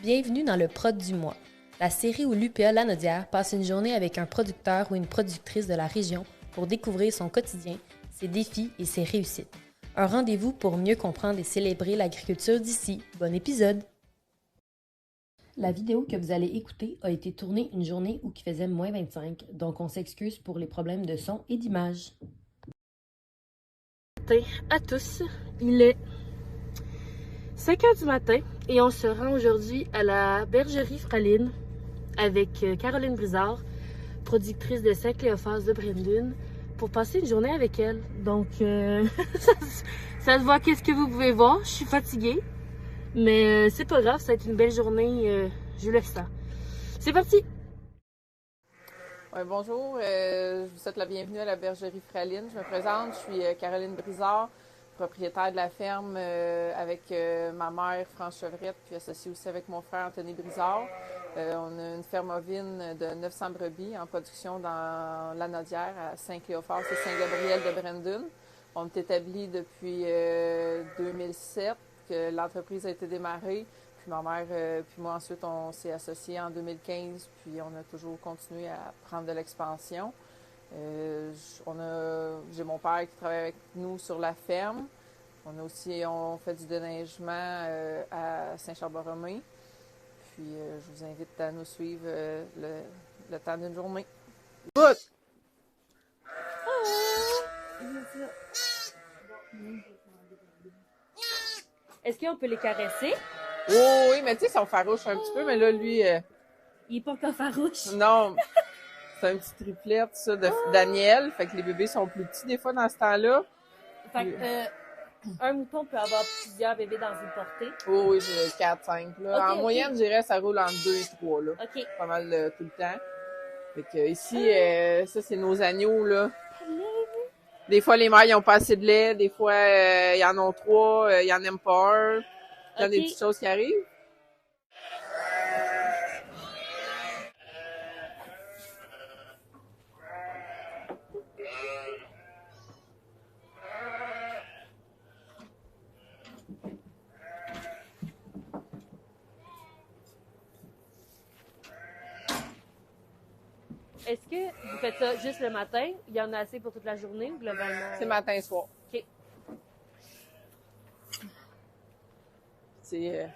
Bienvenue dans le Prod du mois, la série où l'UPA Lanaudière passe une journée avec un producteur ou une productrice de la région pour découvrir son quotidien, ses défis et ses réussites. Un rendez-vous pour mieux comprendre et célébrer l'agriculture d'ici. Bon épisode! La vidéo que vous allez écouter a été tournée une journée où il faisait moins 25, donc on s'excuse pour les problèmes de son et d'image. Matin à tous, il est 5h du matin et on se rend aujourd'hui à la bergerie Fraline avec Caroline Brizard, productrice de Saint-Cléophas de Brendune, pour passer une journée avec elle. Donc, ça se voit qu'est-ce que vous pouvez voir, je suis fatiguée, mais c'est pas grave, ça va être une belle journée, je le sens. C'est parti! Ouais, bonjour, je vous souhaite la bienvenue à la bergerie Fraline. Je me présente, je suis Caroline Brizard, propriétaire de la ferme avec ma mère France Chevrette, puis associée aussi avec mon frère Anthony Brizard. On a une ferme ovine de 900 brebis en production dans Lanaudière à Saint-Cléophas et Saint-Gabriel de Brendune. On est établi depuis 2007 que l'entreprise a été démarrée. Puis ma mère puis moi ensuite on s'est associés en 2015, puis on a toujours continué à prendre de l'expansion. J'ai mon père qui travaille avec nous sur la ferme. On fait du déneigement à Saint-Charles-Borromée. Puis je vous invite à nous suivre le temps d'une journée. Good! Est-ce qu'on peut les caresser? Oh, oui, mais tu sais, ils sont farouches un petit peu, mais là, lui... Il est pas encore farouche. Non, c'est un petit triplette, ça, de Daniel. Fait que les bébés sont plus petits des fois dans ce temps-là. Fait que, un mouton peut avoir plusieurs bébés dans une portée. Oh, oui, j'ai 4-5. Là. En moyenne, je dirais, ça roule entre 2 et 3. Là. OK. Pas mal tout le temps. Fait que ici, ça, c'est nos agneaux, là. Des fois, les mères, ils ont pas assez de lait. Des fois, ils en ont 3, ils en aiment pas un. Il y a des petites choses qui arrivent. Est-ce que vous faites ça juste le matin? Il y en a assez pour toute la journée ou globalement? C'est matin et soir. OK. C'est...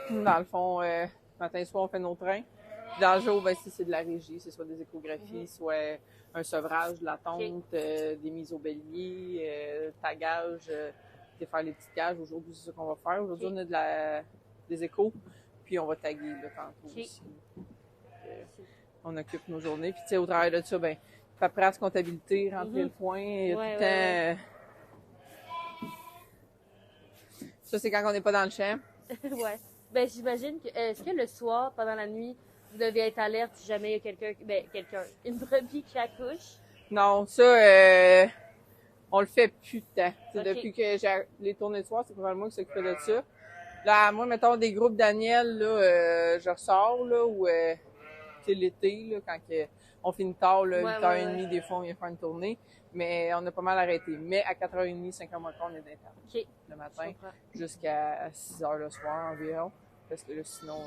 dans le fond, matin et soir, on fait nos trains. Puis dans le jour, ben, c'est de la régie. C'est soit des échographies, soit un sevrage, de la tonte, des mises au bélier, tagage, faire les petites cages. Aujourd'hui, c'est ça qu'on va faire. Aujourd'hui, on a des échos, puis on va taguer là, tantôt aussi. On occupe nos journées. Puis, tu sais, au travers de ça, ben, paperasse, comptabilité, rentrer le foin, il y a tout le temps. Ça, c'est quand on n'est pas dans le champ. Ouais. Ben, j'imagine que, est-ce que le soir, pendant la nuit, vous devez être alerte si jamais il y a une brebis qui accouche? Non, ça, on le fait plus de temps. Depuis que j'ai les tournées de soir, c'est probablement moi qui s'occupait de ça. Là, moi, mettons, des groupes Daniel, là, je ressors, là, ou, tu sais, l'été, là, quand on finit tard, là, 8h30, des fois, on vient faire une tournée. Mais on a pas mal arrêté. Mais à 4h30, 5h moins quart, on est dans les tables. Le matin, jusqu'à 6h le soir environ. Parce que là, sinon,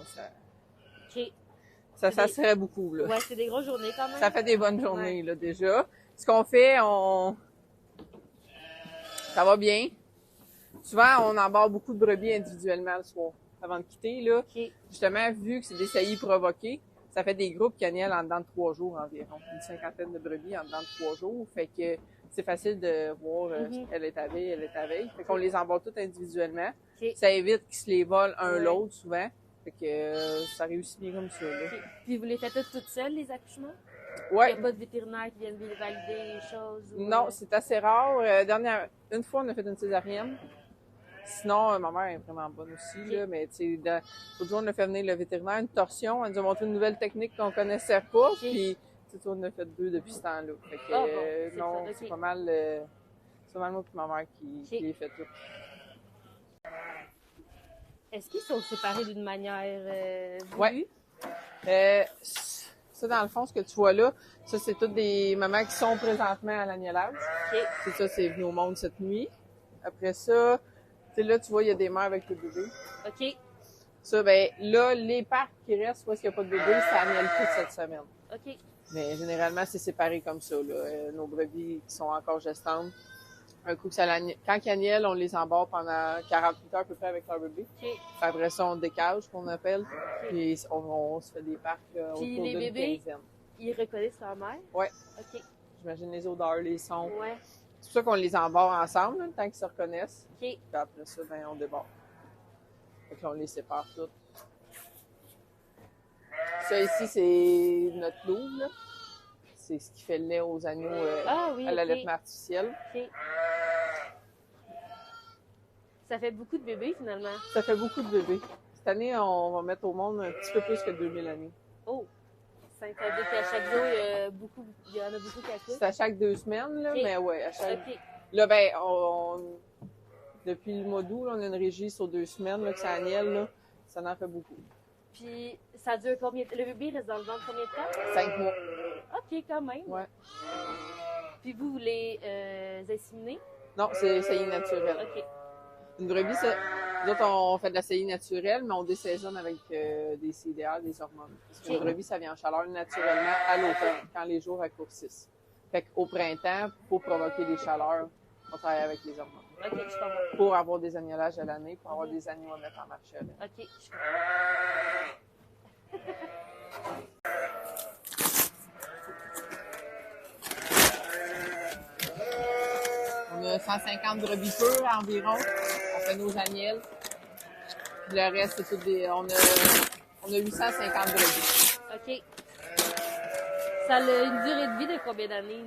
ça serait beaucoup, là. Ouais, c'est des grosses journées quand même. Ça fait des bonnes journées, là, déjà. Ce qu'on fait, ça va bien. Souvent, on embarque beaucoup de brebis individuellement le soir. Avant de quitter, là. Justement, vu que c'est des saillies provoquées, ça fait des groupes qui annulent en dedans de 3 jours environ. Une cinquantaine de brebis en dedans de 3 jours. Fait que c'est facile de voir elle est à veille, elle est à veille. Fait qu'on les embarque toutes individuellement. Ça évite qu'ils se les volent un l'autre souvent. Fait que ça réussit bien comme ça. Là. Puis vous les faites toutes seules, les accouchements? Ouais. Il n'y a pas de vétérinaire qui viennent valider les choses? Non, c'est assez rare. Une fois, on a fait une césarienne. Sinon, ma mère est vraiment bonne aussi, là, mais tu sais, l'autre jour, on a fait venir le vétérinaire, une torsion, elle nous a montré une nouvelle technique qu'on connaissait pas, puis tu sais, on a fait 2 depuis ce temps-là. Fait que, non, c'est pas mal moi et ma mère qui les fait tout. Est-ce qu'ils sont séparés d'une manière Oui. Ça, dans le fond, ce que tu vois là, ça, c'est toutes des mamans qui sont présentement à l'agnelage. C'est ça, c'est venu au monde cette nuit. Après ça, tu sais, là, tu vois, il y a des mères avec le bébé. Ça, ben là, les parcs qui restent où est-ce qu'il n'y a pas de bébé, ça agnelle toute cette semaine. OK. Mais généralement, c'est séparé comme ça, là. Nos brebis qui sont encore gestantes, un coup que ça quand ils agnellent, on les embarque pendant 48 heures à peu près avec leur bébé. OK. Après ça, on décage, qu'on appelle. Puis on se fait des parcs autour d'une quinzaine. Ils reconnaissent leur mère? Ouais. OK. J'imagine les odeurs, les sons. Ouais. C'est pour ça qu'on les embarque ensemble, là, le temps qu'ils se reconnaissent. OK. Puis après ça, ben, on débarque. Fait que là, on les sépare toutes. Ça ici, c'est notre louve, là. C'est ce qui fait le lait aux agneaux à l'allaitement artificiel. OK. Ça fait beaucoup de bébés, finalement. Ça fait beaucoup de bébés. Cette année, on va mettre au monde un petit peu plus que 2000 années. Oh! Ça veut dire qu'à chaque jour, il y en a beaucoup qui accouchent? C'est à chaque 2 semaines, là, mais ouais, à chaque... OK. Là, ben, depuis le mois d'août, là, on a une régie sur 2 semaines, là, que ça agnelle, là. Ça en fait beaucoup. Puis, ça dure combien de temps? Le bébé reste dans le ventre combien de temps? 5 mois. OK, quand même. Ouais. Puis vous les inséminez? Non, c'est saillie naturelle. OK. Une brebis, nous autres, on fait de la saillie naturelle, mais on désaisonne avec des CDA, des hormones. Parce qu'une brebis, ça vient en chaleur naturellement à l'automne, quand les jours raccourcissent. Fait qu'au printemps, pour provoquer des chaleurs, on travaille avec les hormones. OK, je comprends. Pour avoir des agnelages à l'année, pour avoir des animaux à mettre en marché à l'année. OK, je comprends. On a 150 brebis pures environ. On fait nos agnelles. Le reste, c'est tout des... On a 850 brebis. OK. Ça a une durée de vie de combien d'années,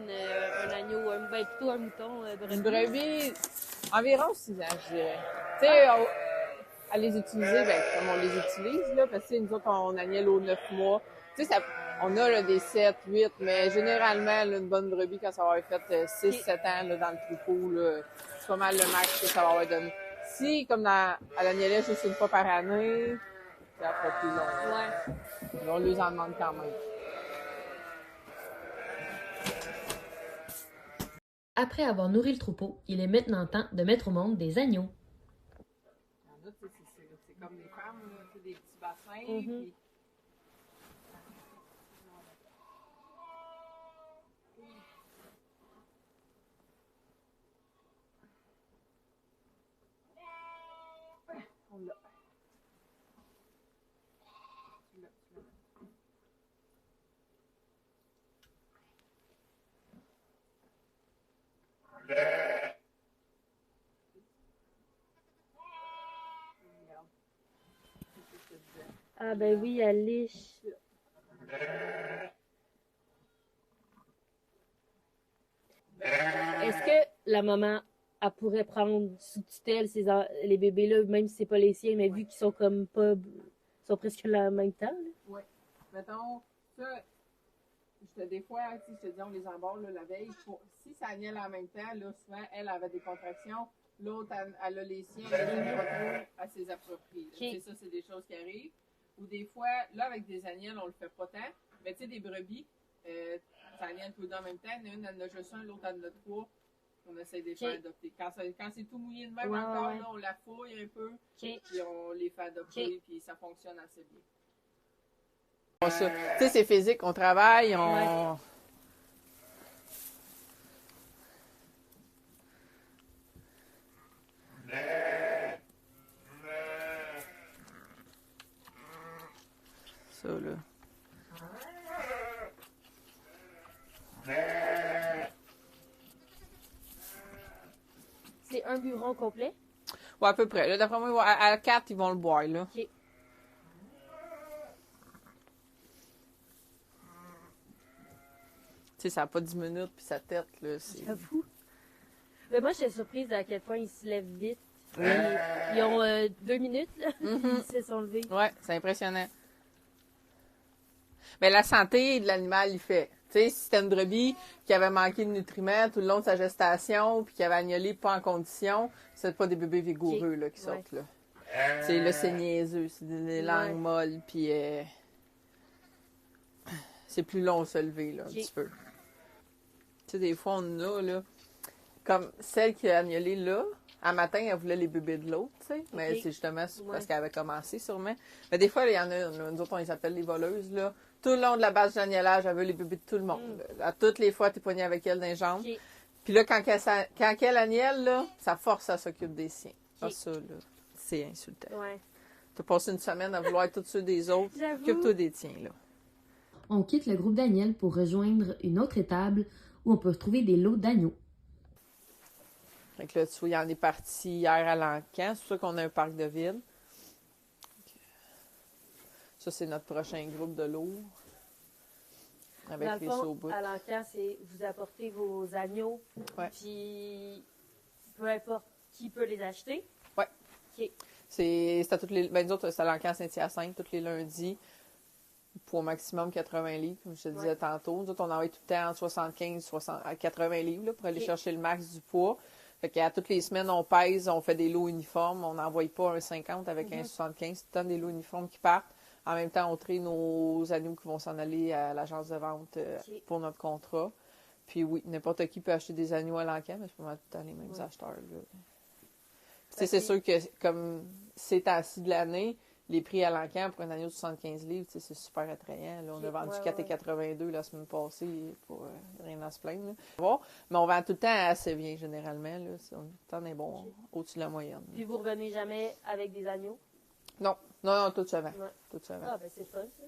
un agneau, plutôt un mouton, brebis? Une brebis, environ 6 ans, je dirais. Tu sais, à les utiliser, ben, comme on les utilise, là, parce que nous autres, on agnelle aux 9 mois. Tu sais, on a là, des 7, 8, mais généralement, là, une bonne brebis, quand ça va avoir fait 6, 7 ans là, dans le troupeau, là, c'est pas mal le max que ça va avoir donné. Si, comme à l'agnelage, juste une fois par année, c'est après plus long. Ouais. On les en demande quand même. Après avoir nourri le troupeau, il est maintenant temps de mettre au monde des agneaux. Il y en a, c'est comme les femmes, là, des petits bassins. Mm-hmm. On l'a. Ah ben oui, elle liche. Est-ce que la maman, elle pourrait prendre sous tutelle les bébés là, même si c'est pas les siens, mais vu qu'ils sont comme pas, sont presque là en même temps? Oui. Mettons, ça, des fois, si je te dis, on les embarque là, la veille. Si ça agnelle en même temps, là, souvent, elle avait des contractions. L'autre, elle a les siens, elle les a pas trop, elle s'est appropriée. Okay. Ça, c'est des choses qui arrivent. Ou des fois, là, avec des agnelles, on le fait pas tant. Mais tu sais, des brebis, ça agnelle tout en même temps. Une, elle en a juste un, l'autre, elle en a 3. On essaie de les faire adopter. Quand c'est tout mouillé de même encore, là, on la fouille un peu. Puis on les fait adopter, puis ça fonctionne assez bien. Tu sais, c'est physique, on travaille, on... Ouais. Ça, là. C'est un bureau complet? Ouais, à peu près. Là, d'après moi, à 4, ils vont le boire, là. OK. Tu sais, ça n'a pas 10 minutes, puis sa tête, là, c'est... J'avoue. Mais moi, j'étais surprise à quel point ils se lèvent vite. Ils ont 2 minutes, là, ils se sont levés. Ouais, c'est impressionnant. Mais la santé de l'animal, il fait. Tu sais, si c'était une brebis qui avait manqué de nutriments tout le long de sa gestation, puis qui avait agnolé pas en condition, c'est pas des bébés vigoureux là, qui sortent, là. C'est là, c'est niaiseux, c'est des langues molles, puis c'est plus long à se lever, là, un petit peu. Tu sais, des fois, on a, là, comme celle qui a agnolé là, Un matin, elle voulait les bébés de l'autre, tu sais. Mais Ok. c'est justement Ouais. parce qu'elle avait commencé, sûrement. Mais des fois, il y en a, nous autres, on les appelle les voleuses, là. Tout le long de la base de l'agnelage, elle veut les bébés de tout le monde. À toutes les fois, t'es poigné avec elle dans les jambes. Ok. Puis là, quand elle agnelle, là, ça force à s'occuper des siens. Ok. Ah, ça, là, c'est insultant. Ouais. T'as passé une semaine à vouloir être tous ceux des autres. J'avoue. Occupe-toi des tiens, là. On quitte le groupe d'Aniel pour rejoindre une autre étable où on peut retrouver des lots d'agneaux. Fait que là, tu vois, il en est parti hier à l'Encan. C'est pour ça qu'on a un parc de ville. Ça, c'est notre prochain groupe de lourds. Avec Dans le les fond, sauts à l'encan, c'est vous apportez vos agneaux, Ouais. puis peu importe qui peut les acheter. Ouais. OK. C'est à toutes les. Ben, nous autres, c'est à l'Encan Saint-Hyacinthe, tous les lundis, pour au maximum 80 livres, comme je te disais tantôt. Nous autres, on envoie tout le temps entre 75 à 80 livres là, pour aller Ok. chercher le max du poids. Fait qu'à toutes les semaines, on pèse, on fait des lots uniformes. On n'envoie pas un 50 avec un 75. C'est tout le temps des lots uniformes qui partent. En même temps, on trie nos agneaux qui vont s'en aller à l'agence de vente Ok. pour notre contrat. Puis oui, n'importe qui peut acheter des agneaux à l'encan, mais c'est pas mal tout le temps les mêmes Ouais. acheteurs. Là. Tu sais, c'est sûr que comme ces temps-ci de l'année, les prix à l'encan pour un agneau de 75 livres, tu sais, c'est super attrayant. Là, on a vendu Ouais, 4,82 la semaine passée pour rien à se plaindre. Là. Bon, mais on vend tout le temps assez bien généralement. Là. On est tout le temps des bons au-dessus de la moyenne. Puis vous revenez jamais avec des agneaux? Non, non, tout se vend. Ouais. Tout se vend. Ah, ben c'est fun, ça.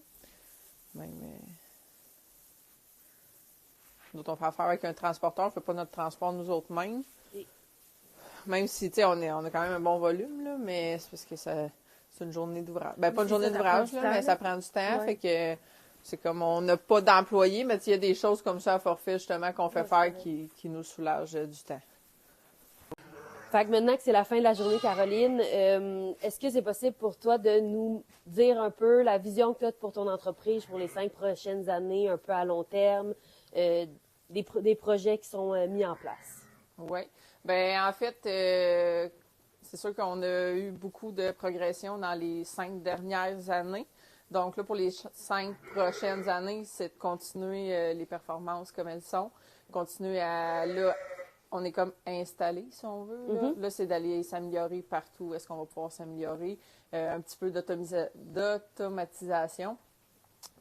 Même, nous autres, on fait affaire avec un transporteur, on ne fait pas notre transport nous autres mêmes. Et- Même si, tu sais, on a quand même un bon volume, là, mais c'est parce que c'est une journée d'ouvrage. Ben, pas Oui, une c'est journée ça, ça d'ouvrage, prend du là, temps, mais là. ça prend du temps. Ouais. Fait que c'est comme on n'a pas d'employés, mais il y a des choses comme ça à forfait, justement, qu'on fait Ouais, faire c'est vrai. qui nous soulagent du temps. Fait que maintenant que c'est la fin de la journée, Caroline, est-ce que c'est possible pour toi de nous dire un peu la vision que tu as pour ton entreprise pour les 5 prochaines années, un peu à long terme, des projets qui sont mis en place? Oui. Ben en fait, c'est sûr qu'on a eu beaucoup de progression dans les 5 dernières années. Donc là, pour les 5 prochaines années, c'est de continuer les performances comme elles sont. Continuer à... Là, on est comme installé, si on veut. Là, Là, c'est d'aller s'améliorer partout. Est-ce qu'on va pouvoir s'améliorer? Un petit peu d'automatisation.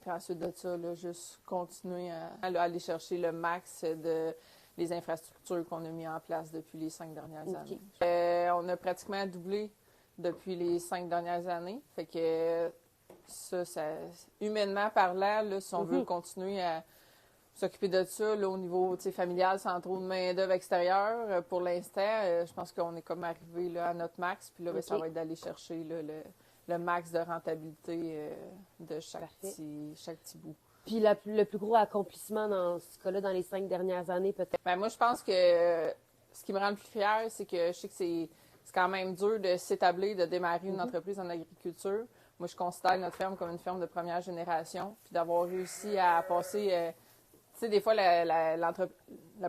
Puis ensuite de ça, là, juste continuer à aller chercher le max de les infrastructures qu'on a mis en place depuis les 5 dernières années. On a pratiquement doublé depuis les 5 dernières années. Fait que ça humainement parlant, là, si on veut continuer à s'occuper de ça là, au niveau familial sans trop de main-d'œuvre extérieure, pour l'instant, je pense qu'on est comme arrivé là, à notre max. Puis là, ben, ça va être d'aller chercher là, le max de rentabilité de chaque petit bout. Puis le plus gros accomplissement dans ce cas-là, dans les 5 dernières années, peut-être? Ben, moi, je pense que ce qui me rend le plus fière, c'est que je sais que c'est quand même dur de s'établir, de démarrer une entreprise en agriculture. Moi, je considère notre ferme comme une ferme de première génération. Puis d'avoir réussi à passer... tu sais, des fois, la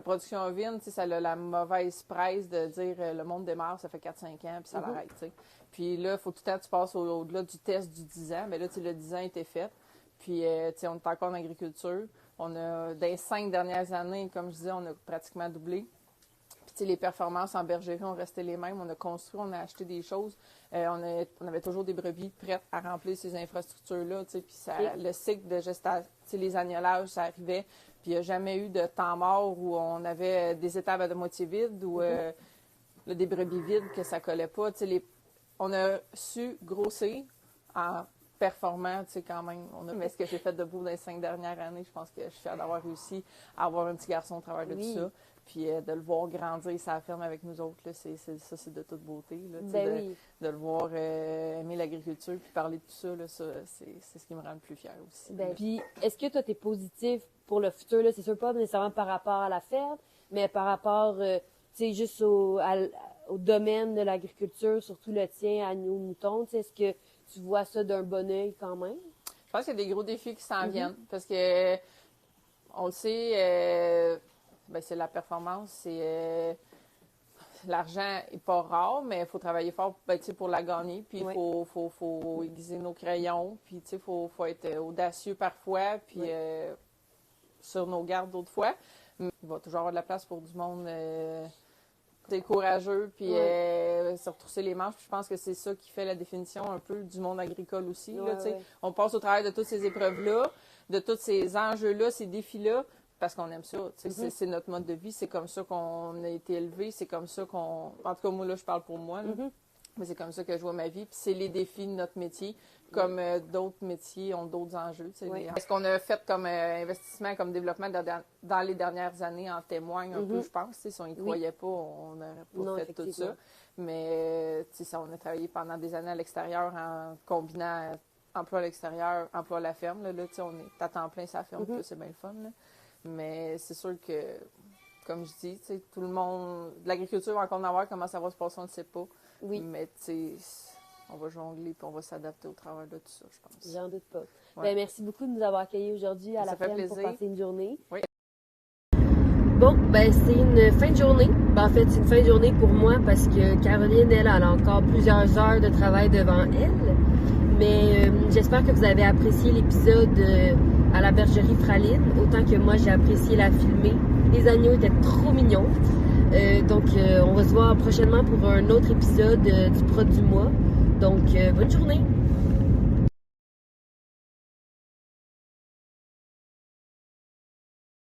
production ovine, tu sais, ça a la mauvaise presse de dire le monde démarre, ça fait 4-5 ans, puis ça l'arrête, tu sais. Puis là, il faut tout le temps que tu passes au-delà du test du 10 ans. Mais là, tu sais, le 10 ans était fait. Puis, tu sais, on est encore en agriculture. On a, dans les 5 dernières années, comme je disais, on a pratiquement doublé. Puis, tu sais, les performances en bergerie ont resté les mêmes. On a construit, on a acheté des choses. On avait toujours des brebis prêtes à remplir ces infrastructures-là, tu sais. Puis, le cycle de gestation, tu sais, les agnelages, ça arrivait. Puis, il n'y a jamais eu de temps mort où on avait des étables à moitié vides ou là, des brebis vides que ça collait pas. Tu sais, on a su grossir en performant, tu sais, quand même. Mais ce que j'ai fait de beau dans les 5 dernières années, je pense que je suis fière d'avoir réussi à avoir un petit garçon au travers de tout ça. Puis de le voir grandir sa ferme avec nous autres, là, ça, c'est de toute beauté. Là, de le voir aimer l'agriculture puis parler de tout ça, là, c'est ce qui me rend le plus fière aussi. Puis, est-ce que toi, tu es positif pour le futur? Là? C'est sûr pas nécessairement par rapport à la ferme, mais par rapport, tu sais, juste au domaine de l'agriculture, surtout le tien, agneaux, moutons. Est-ce que tu vois ça d'un bon œil quand même? Je pense qu'il y a des gros défis qui s'en viennent parce que, on le sait, ben, c'est la performance, c'est l'argent n'est pas rare, mais il faut travailler fort pour la gagner. Puis il faut aiguiser nos crayons. Puis il faut être audacieux parfois, puis sur nos gardes d'autres fois. Mais il va toujours avoir de la place pour du monde C'est courageux, puis se retrousser les manches. Puis je pense que c'est ça qui fait la définition un peu du monde agricole aussi. Là, On passe au travers de toutes ces épreuves-là, de tous ces enjeux-là, ces défis-là, parce qu'on aime ça. C'est notre mode de vie, c'est comme ça qu'on a été élevé, c'est comme ça qu'on... En tout cas, moi, là, je parle pour moi. Là. Mais c'est comme ça que je vois ma vie. Puis c'est les défis de notre métier, comme d'autres métiers ont d'autres enjeux. Ce qu'on a fait comme investissement, comme développement dans les dernières années en témoigne un peu, je pense. Si on n'y croyait pas, on n'aurait pas fait tout ça. Mais on a travaillé pendant des années à l'extérieur en combinant emploi à l'extérieur, emploi à la ferme. Là, on est à temps plein sur la ferme, c'est bien le fun. Là. Mais c'est sûr que, comme je dis, tout le monde, de l'agriculture va encore en avoir, comment ça va se passer, on ne sait pas. Oui. Mais on va jongler et on va s'adapter au travers de tout ça, je pense. J'en doute pas. Ouais. Ben, merci beaucoup de nous avoir accueillis aujourd'hui à la ferme pour passer une journée. Oui. Bon, ben c'est une fin de journée. Ben, en fait, c'est une fin de journée pour moi parce que Caroline, elle a encore plusieurs heures de travail devant elle. Mais j'espère que vous avez apprécié l'épisode à la bergerie Fraline, autant que moi j'ai apprécié la filmer. Les agneaux étaient trop mignons. Donc, on va se voir prochainement pour un autre épisode du Prod du mois. Donc, bonne journée!